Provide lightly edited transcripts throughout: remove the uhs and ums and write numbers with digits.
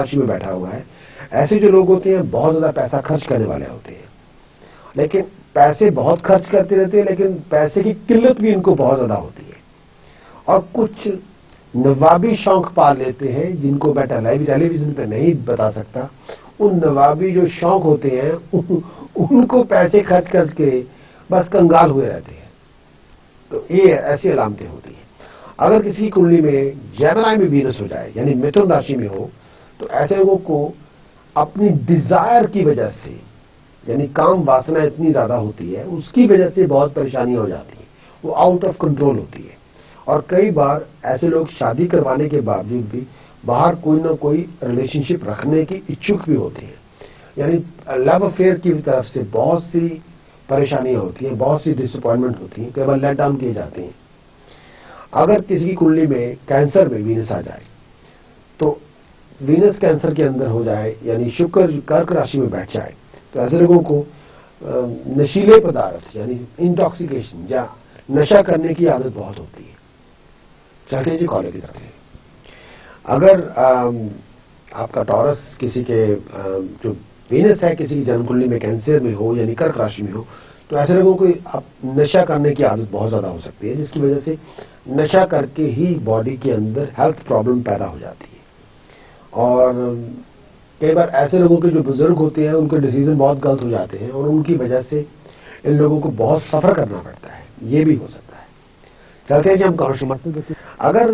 राशि में बैठा हुआ है, ऐसे जो लोग होते हैं बहुत ज्यादा पैसा खर्च करने वाले होते हैं, लेकिन पैसे बहुत खर्च करते रहते हैं, लेकिन पैसे की किल्लत भी इनको बहुत ज्यादा होती है। और कुछ नवाबी शौक पाल लेते हैं जिनको मैं टेलीविजन पे नहीं बता सकता। उन नवाबी जो शौक होते हैं उनको पैसे खर्च करके बस कंगाल हुए रहते हैं। तो ये ऐसी अलामतें होती हैं। अगर किसी की कुंडली में जेमिनी में वीनस हो जाए, यानी मिथुन राशि में हो, तो ऐसे लोगों को अपनी डिजायर की वजह से, यानी काम वासना इतनी ज्यादा होती है, उसकी वजह से बहुत परेशानी हो जाती है, वो आउट ऑफ कंट्रोल होती है। और कई बार ऐसे लोग शादी करवाने के बावजूद भी बाहर कोई ना कोई रिलेशनशिप रखने की इच्छुक भी होते हैं, यानी लव अफेयर की तरफ से बहुत सी परेशानियां होती हैं, बहुत सी डिसअपॉइंटमेंट होती हैं, कई बार लेट डाउन किए जाते हैं। अगर किसी की कुंडली में कैंसर में वीनस आ जाए, तो वीनस कैंसर के अंदर हो जाए, यानी शुक्र कर्क राशि में बैठ जाए, तो ऐसे लोगों को नशीले पदार्थ यानी इंटॉक्सिकेशन या नशा करने की आदत बहुत होती है। चलते जी कॉलेज करते हैं। अगर आपका टॉरस किसी के जो वीनस है किसी की जन्म कुंडली में कैंसर में हो यानी कर्क राशि में हो, तो ऐसे लोगों को नशा करने की आदत बहुत ज्यादा हो सकती है, जिसकी वजह से नशा करके ही बॉडी के अंदर हेल्थ प्रॉब्लम पैदा हो जाती है। और कई बार ऐसे लोगों के जो बुजुर्ग होते हैं उनके डिसीजन बहुत गलत हो जाते हैं और उनकी वजह से इन लोगों को बहुत सफर करना पड़ता है, ये भी हो सकता है। चलते हैं कि हम कौन सी अगर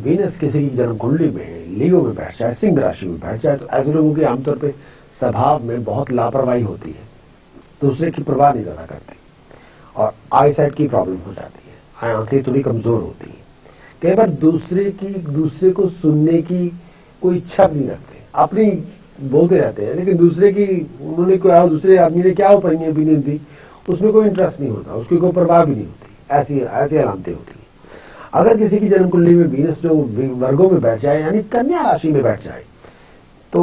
वीनस किसी की जन्म कुंडली में लियो में बैठ जाए, सिंह राशि में बैठ जाए, तो ऐसे लोगों की आमतौर पर स्वभाव में बहुत लापरवाही होती है, दूसरे की परवाह नहीं ज्यादा करती और आई साइट की प्रॉब्लम हो जाती है, आंखें थोड़ी कमजोर होती है। कई बार दूसरे को सुनने की कोई इच्छा भी नहीं रखते, अपनी बोलते रहते हैं, लेकिन दूसरे की उन्होंने दूसरे आदमी ने क्या ओपिनियन दी उसमें कोई इंटरेस्ट नहीं होता, उसकी कोई परवाह भी नहीं होती। ऐसी अलामतें होती हैं। अगर किसी की जन्म कुंडली में वीनस जो वर्गों में बैठ जाए यानी कन्या राशि में बैठ जाए, तो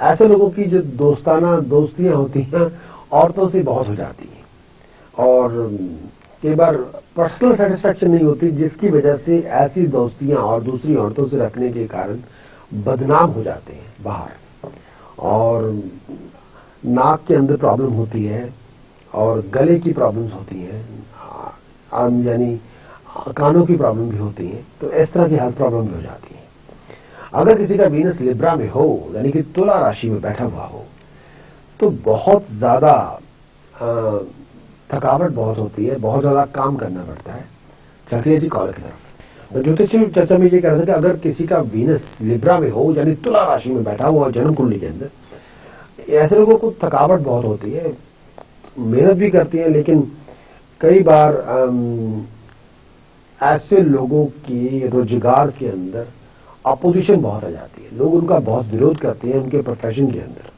ऐसे लोगों की जो दोस्तियां होती हैं औरतों से बहुत हो जाती हैं और कई बार पर्सनल सेटिस्फैक्शन नहीं होती, जिसकी वजह से ऐसी दोस्तियां और दूसरी औरतों से रखने के कारण बदनाम हो जाते हैं बाहर, और नाक के अंदर प्रॉब्लम होती है और गले की प्रॉब्लम्स होती हैं, यानी कानों की प्रॉब्लम भी होती है। तो इस तरह की हेल्थ प्रॉब्लम भी हो जाती है। अगर किसी का वीनस लिब्रा में हो यानी कि तुला राशि में बैठा हुआ हो, तो बहुत ज्यादा थकावट बहुत होती है, बहुत ज्यादा काम करना पड़ता है। चलिए जी कॉल की तरफ। ज्योतिष चर्चा में ये कह रहे थे कि अगर किसी का वीनस लिब्रा में हो यानी तुला राशि में बैठा हुआ जन्म कुंडली के अंदर, ऐसे लोगों को थकावट बहुत होती है, मेहनत भी करती है, लेकिन कई बार ऐसे लोगों की रोजगार के अंदर अपोजिशन बहुत आ जाती है, लोग उनका बहुत विरोध करते हैं उनके प्रोफेशन के अंदर।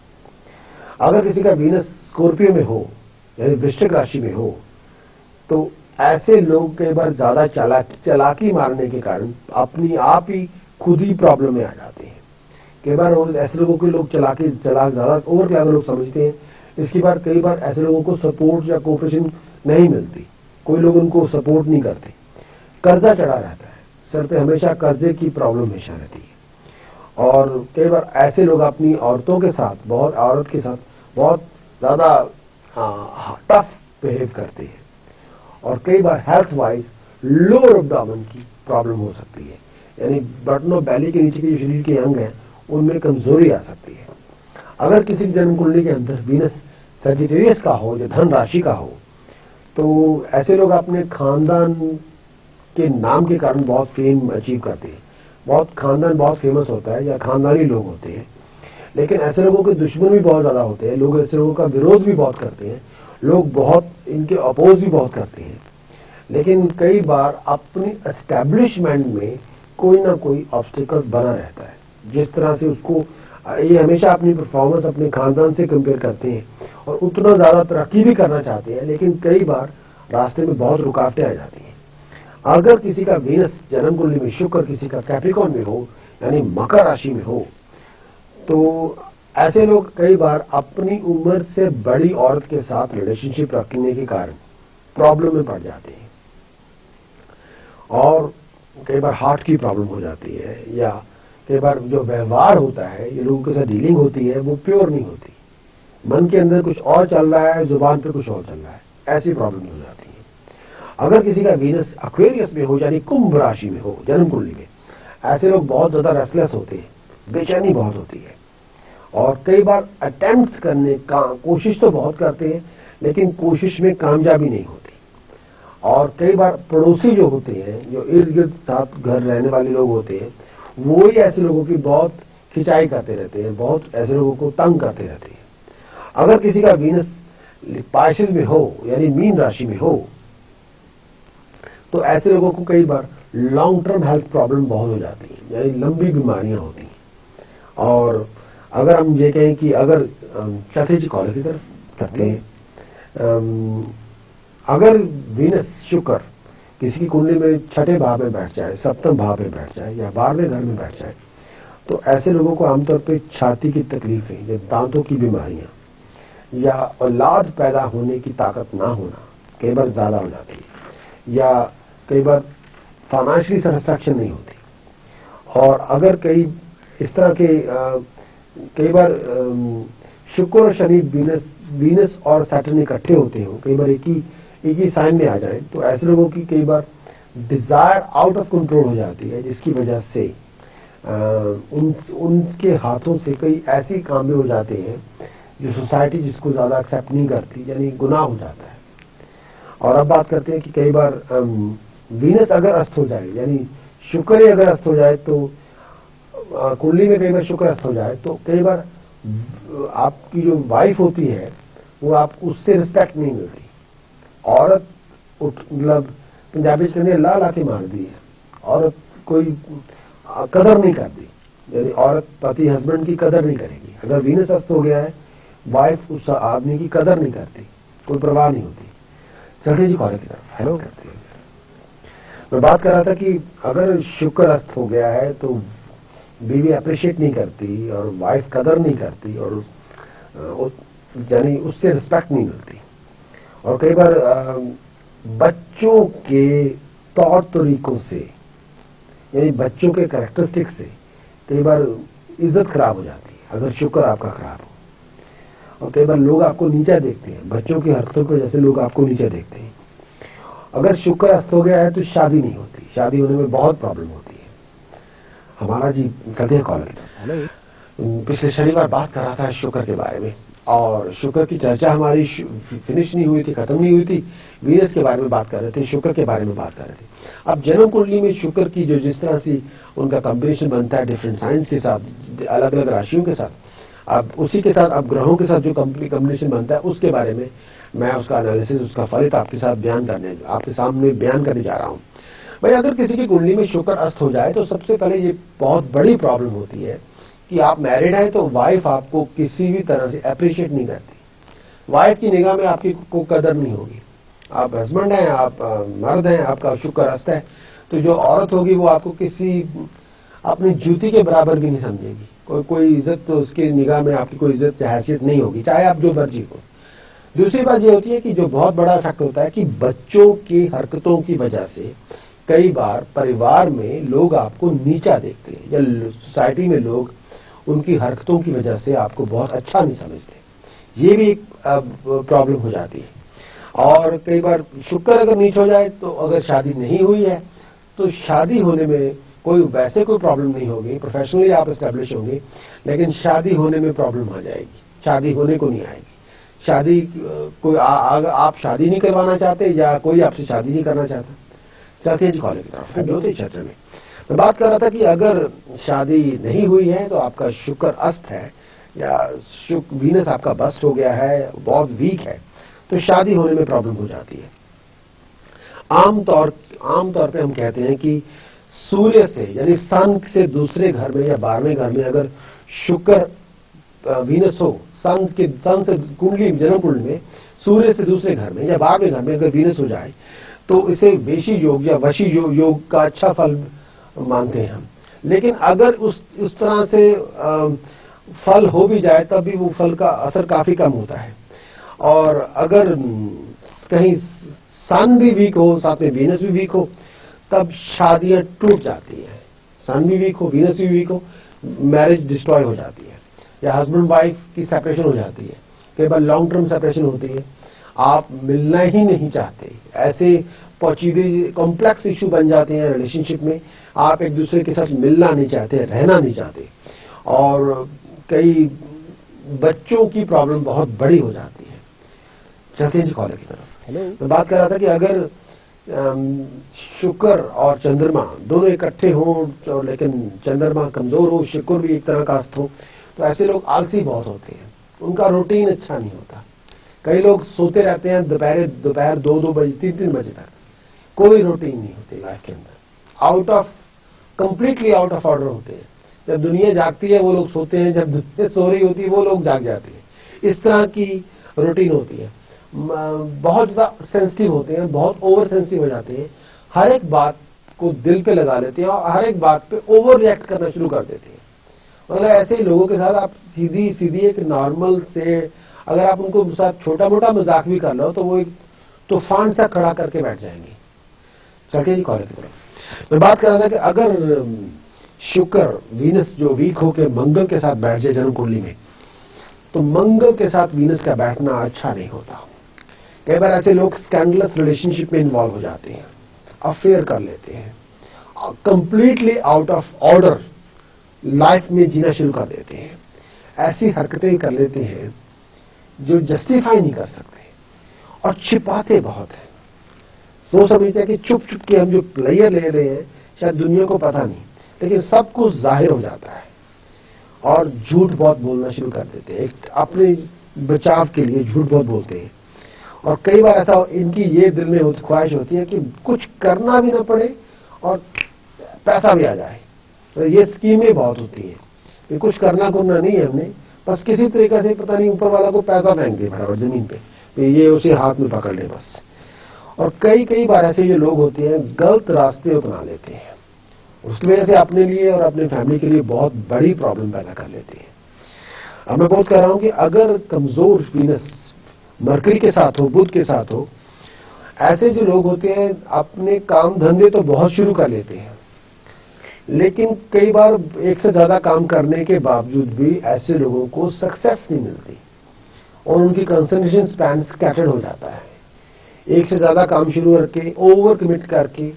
अगर किसी का वीनस स्कॉर्पियो में हो यानी वृश्चिक राशि में हो, तो ऐसे लोग कई बार ज्यादा चालाकी मारने के कारण अपनी आप ही खुद ही प्रॉब्लम में आ जाते हैं। कई बार ऐसे लोगों के लोग चलाक ज्यादा ओवर क्लेवर लोग समझते हैं, इसके बाद कई बार ऐसे लोगों को सपोर्ट या कोऑपरेशन नहीं मिलती, कोई लोग उनको सपोर्ट नहीं करते, कर्जा चढ़ा रहता है सर पे, हमेशा कर्जे की प्रॉब्लम हमेशा रहती है। और कई बार ऐसे लोग अपनी औरत के साथ बहुत ज्यादा टफ बिहेव करते हैं और कई बार हेल्थ वाइज लोअर एब्डोमेन की प्रॉब्लम हो सकती है, यानी बटनों बैली के नीचे के शरीर के अंग हैं उनमें कमजोरी आ सकती है। अगर किसी जन्म कुंडली के अंदर वीनस सजिटेरियस का हो या धन राशि का हो, तो ऐसे लोग अपने खानदान के नाम के कारण बहुत फेम अचीव करते हैं, खानदान बहुत फेमस होता है या खानदानी लोग होते हैं, लेकिन ऐसे लोगों के दुश्मन भी बहुत ज्यादा होते हैं, लोग ऐसे लोगों का विरोध भी बहुत करते हैं, लोग बहुत इनके अपोज भी बहुत करते हैं, लेकिन कई बार अपनी एस्टैब्लिशमेंट में कोई ना कोई ऑब्स्टिकल बना रहता है, जिस तरह से उसको ये हमेशा अपनी परफॉर्मेंस अपने खानदान से कंपेयर करते हैं और उतना ज्यादा तरक्की भी करना चाहते हैं, लेकिन कई बार रास्ते में बहुत रुकावटें आ जाती हैं। अगर किसी का वीनस जन्म कुंडली में शुक्र किसी का कैप्रिकॉर्न में हो यानी मकर राशि में हो, तो ऐसे लोग कई बार अपनी उम्र से बड़ी औरत के साथ रिलेशनशिप रखने के कारण प्रॉब्लम में पड़ जाते हैं और कई बार हार्ट की प्रॉब्लम हो जाती है या कई बार जो व्यवहार होता है, ये लोगों के साथ डीलिंग होती है, वो प्योर नहीं होती। मन के अंदर कुछ और चल रहा है, जुबान पे कुछ और चल रहा है, ऐसी प्रॉब्लम हो जाती है। अगर किसी का वीनस एक्वेरियस में हो, यानी कुंभ राशि में हो, जन्म कुंडली में, ऐसे लोग बहुत ज्यादा रेस्टलेस होते हैं, बेचैनी बहुत होती है, और कई बार अटेम्प्ट करने का कोशिश तो बहुत करते हैं, लेकिन कोशिश में कामयाबी नहीं होती। और कई बार पड़ोसी जो होते हैं, जो इर्द गिर्द साथ घर रहने वाले लोग होते हैं, वो ही ऐसे लोगों की बहुत खिंचाई करते रहते हैं, बहुत ऐसे लोगों को तंग करते रहते हैं। अगर किसी का वीनस पाइसेस में हो, यानी मीन राशि में हो, तो ऐसे लोगों को कई बार लॉन्ग टर्म हेल्थ प्रॉब्लम बहुत हो जाती है, यानी लंबी बीमारियां होती हैं। और अगर हम ये कहें कि अगर चौथे जी कॉलेज की तरफ करते हैं, अगर वीनस शुक्र किसी की कुंडली में छठे भाव में बैठ जाए, सप्तम भाव में बैठ जाए, या 12वें घर में बैठ जाए, तो ऐसे लोगों को आमतौर पर छाती की तकलीफें, या दांतों की बीमारियां, या औलाद पैदा होने की ताकत ना होना कई बार ज्यादा हो जाती है, या कई बार फाइनेंशियली सेटिस्फैक्शन नहीं होती। और अगर कई इस तरह के कई बार शुक्र और शनि वीनस और सैटर्न इकट्ठे होते हो, कई बार एक ही साइन में आ जाए, तो ऐसे लोगों की कई बार डिजायर आउट ऑफ कंट्रोल हो जाती है, जिसकी वजह से उनके हाथों से कई ऐसी काम भी हो जाते हैं जो सोसाइटी जिसको ज्यादा एक्सेप्ट नहीं करती, यानी गुनाह हो जाता है। और अब बात करते हैं कि कई बार वीनस अगर अस्त हो जाए, यानी शुक्र ही अगर अस्त हो जाए, तो कुंडली में कई बार शुक्र अस्त हो जाए, तो कई बार आपकी जो वाइफ होती है, वो आप उससे रिस्पेक्ट नहीं मिलती। औरत मतलब पंजाबी कहते हैं ला ला के मार दी है, औरत कोई कदर नहीं करती, यानी औरत पति हस्बैंड की कदर नहीं करेगी। अगर वीनस अस्त हो गया है, वाइफ उस आदमी की कदर नहीं करती, कोई परवाह नहीं होती। चलिए जी कॉलेज की तरफ हेलो करती है। मैं बात कर रहा था कि अगर शुक्र अस्त हो गया है, तो बीवी अप्रिशिएट नहीं करती, और वाइफ कदर नहीं करती, और यानी उससे रिस्पेक्ट नहीं मिलती। और कई बार बच्चों के तौर तरीकों से, यानी बच्चों के कैरेक्टरिस्टिक से कई बार इज्जत खराब हो जाती है, अगर शुक्र आपका खराब हो। और कई बार लोग आपको नीचा देखते हैं, बच्चों की हरकतों की वजह से लोग आपको नीचा देखते हैं। अगर शुक्र अस्त हो गया है, तो शादी नहीं होती, शादी होने में बहुत प्रॉब्लम होती है। हमारा जी करते हैं कॉलेज। पिछले शनिवार बात कर रहा था शुक्र के बारे में, और शुक्र की चर्चा हमारी फिनिश नहीं हुई थी, खत्म नहीं हुई थी। वीनस के बारे में बात कर रहे थे, शुक्र के बारे में बात कर रहे थे। अब जन्म कुंडली में शुक्र की जो जिस तरह से उनका कॉम्बिनेशन बनता है डिफरेंट साइंस के साथ, अलग अलग राशियों के साथ, अब उसी के साथ अब ग्रहों के साथ जो कॉम्बिनेशन बनता है, उसके बारे में मैं उसका एनालिसिस, उसका फलित आपके साथ आपके सामने बयान करने जा रहा हूं। भाई, अगर किसी की कुंडली में शुक्र अस्त हो जाए, तो सबसे पहले ये बहुत बड़ी प्रॉब्लम होती है कि आप मैरिड हैं, तो वाइफ आपको किसी भी तरह से अप्रिशिएट नहीं करती। वाइफ की निगाह में आपकी को कदर नहीं होगी। आप हस्बैंड हैं, आप मर्द हैं, आपका शुक्र अस्त है, तो जो औरत होगी वो आपको किसी अपनी जूती के बराबर भी नहीं समझेगी। कोई इज्जत, तो उसकी निगाह में आपकी कोई इज्जत हैसियत नहीं होगी, चाहे आप जो मर्जी हो। दूसरी बात ये होती है कि जो बहुत बड़ा इफेक्ट होता है कि बच्चों की हरकतों की वजह से कई बार परिवार में लोग आपको नीचा देखते हैं, या सोसाइटी में लोग उनकी हरकतों की वजह से आपको बहुत अच्छा नहीं समझते। ये भी एक प्रॉब्लम हो जाती है। और कई बार शुक्र अगर नीच हो जाए, तो अगर शादी नहीं हुई है, तो शादी होने में कोई प्रॉब्लम नहीं होगी, प्रोफेशनली आप एस्टेब्लिश होंगे, लेकिन शादी होने में प्रॉब्लम आ जाएगी, शादी होने को नहीं आएगी। शादी कोई आप शादी नहीं करवाना चाहते, या कोई आपसे शादी नहीं करना चाहता। चलते हैं कॉलेज की तरफ होती चर्चा में। मैं बात कर रहा था कि अगर शादी नहीं हुई है, तो आपका शुक्र अस्त है, या वीनस आपका बस्ट हो गया है, बहुत वीक है, तो शादी होने में प्रॉब्लम हो जाती है। आमतौर पे हम कहते हैं कि सूर्य से, यानी सन से दूसरे घर में या 12वें घर में अगर शुक्र वीनस हो, सन से कुंडली, जन्म कुंडली में सूर्य से दूसरे घर में या 12वें घर में अगर वीनस हो जाए, तो इसे वेशी योग या वशी योग का अच्छा फल मानते हैं हम। लेकिन अगर उस तरह से फल हो भी जाए, तब भी वो फल का असर काफी कम होता है। और अगर कहीं सन भी वीक हो, साथ में वीनस भी वीक हो, तब शादियां टूट जाती हैं। सन भी वीक हो, वीनस भी वीक हो, मैरिज डिस्ट्रॉय हो जाती है, या हस्बैंड वाइफ की सेपरेशन हो जाती है, कई बार लॉन्ग टर्म सेपरेशन होती है, आप मिलना ही नहीं चाहते, ऐसे पॉजिटिव कॉम्प्लेक्स इशू बन जाते हैं रिलेशनशिप में, आप एक दूसरे के साथ मिलना नहीं चाहते, रहना नहीं चाहते, और कई बच्चों की प्रॉब्लम बहुत बड़ी हो जाती है। चलते हैं जी कॉलर की तरफ। हेलो, मैं बात कर रहा था कि अगर शुक्र और चंद्रमा दोनों इकट्ठे हों और लेकिन चंद्रमा कमजोर हो, शुक्र भी एक तरह का अस्त हो, तो ऐसे लोग आलसी बहुत होते हैं, उनका रूटीन अच्छा नहीं होता। कई लोग सोते रहते हैं दोपहर 2-2 बजे 3-3 बजे तक, कोई रूटीन नहीं होती लाइफ के अंदर, कंप्लीटली आउट ऑफ ऑर्डर होते हैं। जब दुनिया जागती है वो लोग सोते हैं, जब दुनिया सो रही होती है वो लोग जाग जाते हैं। इस तरह की रूटीन होती है। बहुत ज्यादा सेंसिटिव होते हैं, बहुत ओवर सेंसिटिव हो जाते हैं, हर एक बात को दिल पे लगा लेते हैं और हर एक बात पे ओवर रिएक्ट करना शुरू कर देते हैं। मतलब ऐसे ही लोगों के साथ आप सीधी एक नॉर्मल से अगर आप उनको साथ छोटा मोटा मजाक भी कर लो तो वो एक तूफान सा खड़ा करके बैठ जाएंगे। चलिए जी कॉलेज की तरफ। मैं बात कर रहा था कि अगर शुक्र वीनस जो वीक होकर मंगल के साथ बैठ जाए जन्म कुंडली में, तो मंगल के साथ वीनस का बैठना अच्छा नहीं होता। कई बार ऐसे लोग स्कैंडलस रिलेशनशिप में इन्वॉल्व हो जाते हैं, अफेयर कर लेते हैं, completely out of order life में जीना शुरू कर देते हैं, ऐसी हरकतें कर लेते हैं जो जस्टिफाई नहीं कर सकते और छिपाते बहुत हैं। सोच समझते हैं कि चुप चुप के हम जो प्लेयर ले रहे हैं शायद दुनिया को पता नहीं, लेकिन सब कुछ जाहिर हो जाता है और झूठ बहुत बोलना शुरू कर देते हैं, एक अपने बचाव के लिए झूठ बहुत बोलते हैं। और कई बार ऐसा इनकी ये दिल में ख्वाहिश होती है कि कुछ करना भी ना पड़े और पैसा भी आ जाए। तो ये स्कीमें बहुत होती हैं कि कुछ करना नहीं है हमने, बस किसी तरीके से पता नहीं ऊपर वाला को पैसा फेंक दे बराबर जमीन पे, तो ये उसे हाथ में पकड़ ले बस। और कई बार ऐसे जो लोग होते हैं गलत रास्ते अपना लेते हैं, उसकी वजह से अपने लिए और अपने फैमिली के लिए बहुत बड़ी प्रॉब्लम पैदा कर लेते हैं। अब मैं बहुत कह रहा हूं कि अगर कमजोर वीनस मरकरी के साथ हो, बुध के साथ हो, ऐसे जो लोग होते हैं अपने काम धंधे तो बहुत शुरू कर लेते हैं, लेकिन कई बार एक से ज्यादा काम करने के बावजूद भी ऐसे लोगों को सक्सेस नहीं मिलती और उनकी कंसंट्रेशन स्पैन स्कैटर्ड हो जाता है। एक से ज्यादा काम शुरू करके ओवर कमिट करके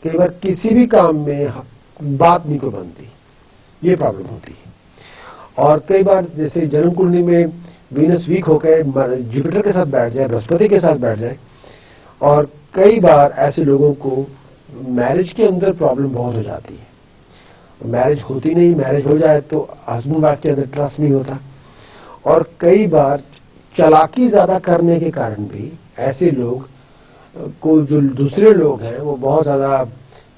कई बार किसी भी काम में बात नहीं को बनती, ये प्रॉब्लम होती है। और कई बार जैसे जन्म कुंडली में वीनस वीक होकर जुपिटर के साथ बैठ जाए, बृहस्पति के साथ बैठ जाए, और कई बार ऐसे लोगों को मैरिज के अंदर प्रॉब्लम बहुत हो जाती है, मैरिज होती नहीं, मैरिज हो जाए तो हस्बैंड वाइफ के अंदर ट्रस्ट नहीं होता, और कई बार चालाकी ज्यादा करने के कारण भी ऐसे लोग को जो दूसरे लोग हैं वो बहुत ज्यादा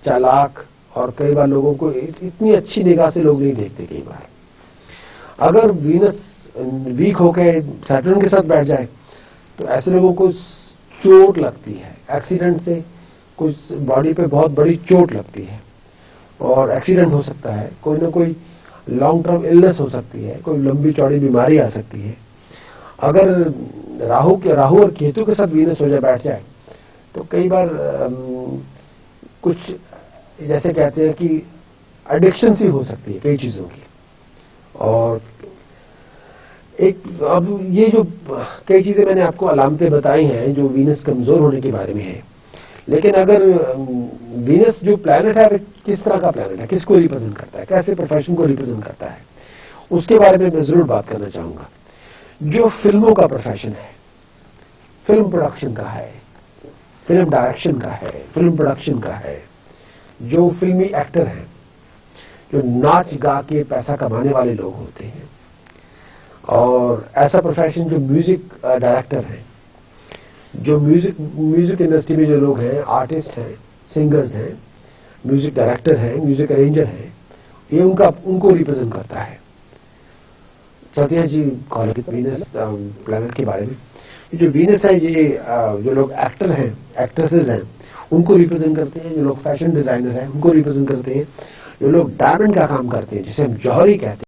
चालाक, और कई बार लोगों को इतनी अच्छी निगाह से लोग नहीं देखते। कई बार अगर वीनस वीक होकर सैटर्न के साथ बैठ जाए तो ऐसे लोगों को चोट लगती है, एक्सीडेंट से कुछ बॉडी पे बहुत बड़ी चोट लगती है और एक्सीडेंट हो सकता है, कोई ना कोई लॉन्ग टर्म इलनेस हो सकती है, कोई लंबी चौड़ी बीमारी आ सकती है। अगर राहु और केतु के साथ वीनस हो जाए बैठ जाए तो कई बार कुछ जैसे कहते हैं कि एडिक्शन सी हो सकती है कई चीजों की। और एक अब ये जो कई चीजें मैंने आपको अलामतें बताई हैं जो वीनस कमजोर होने के बारे में है, लेकिन अगर वीनस जो प्लैनेट है किस तरह का प्लैनेट है, किसको रिप्रेजेंट करता है, कैसे प्रोफेशन को रिप्रेजेंट करता है, उसके बारे में मैं जरूर बात करना चाहूंगा। जो फिल्मों का प्रोफेशन है, फिल्म प्रोडक्शन का है, फिल्म डायरेक्शन का है, फिल्म प्रोडक्शन का है, जो फिल्मी एक्टर हैं, जो नाच गा के पैसा कमाने वाले लोग होते हैं, और ऐसा प्रोफेशन जो म्यूजिक डायरेक्टर हैं, जो म्यूजिक इंडस्ट्री में जो लोग हैं, आर्टिस्ट हैं, सिंगर्स हैं, म्यूजिक डायरेक्टर हैं, म्यूजिक अरेंजर हैं, ये उनको रिप्रेजेंट करता है। चलते हैं जी कॉलेज वीनस प्लैनेट के बारे में। जो वीनस है ये जो लोग एक्टर हैं, एक्ट्रेसेस हैं, उनको रिप्रेजेंट करते हैं, जो लोग फैशन डिजाइनर हैं उनको रिप्रेजेंट करते हैं, जो लोग डायमंड का काम करते हैं जिसे हम जौहरी कहते हैं।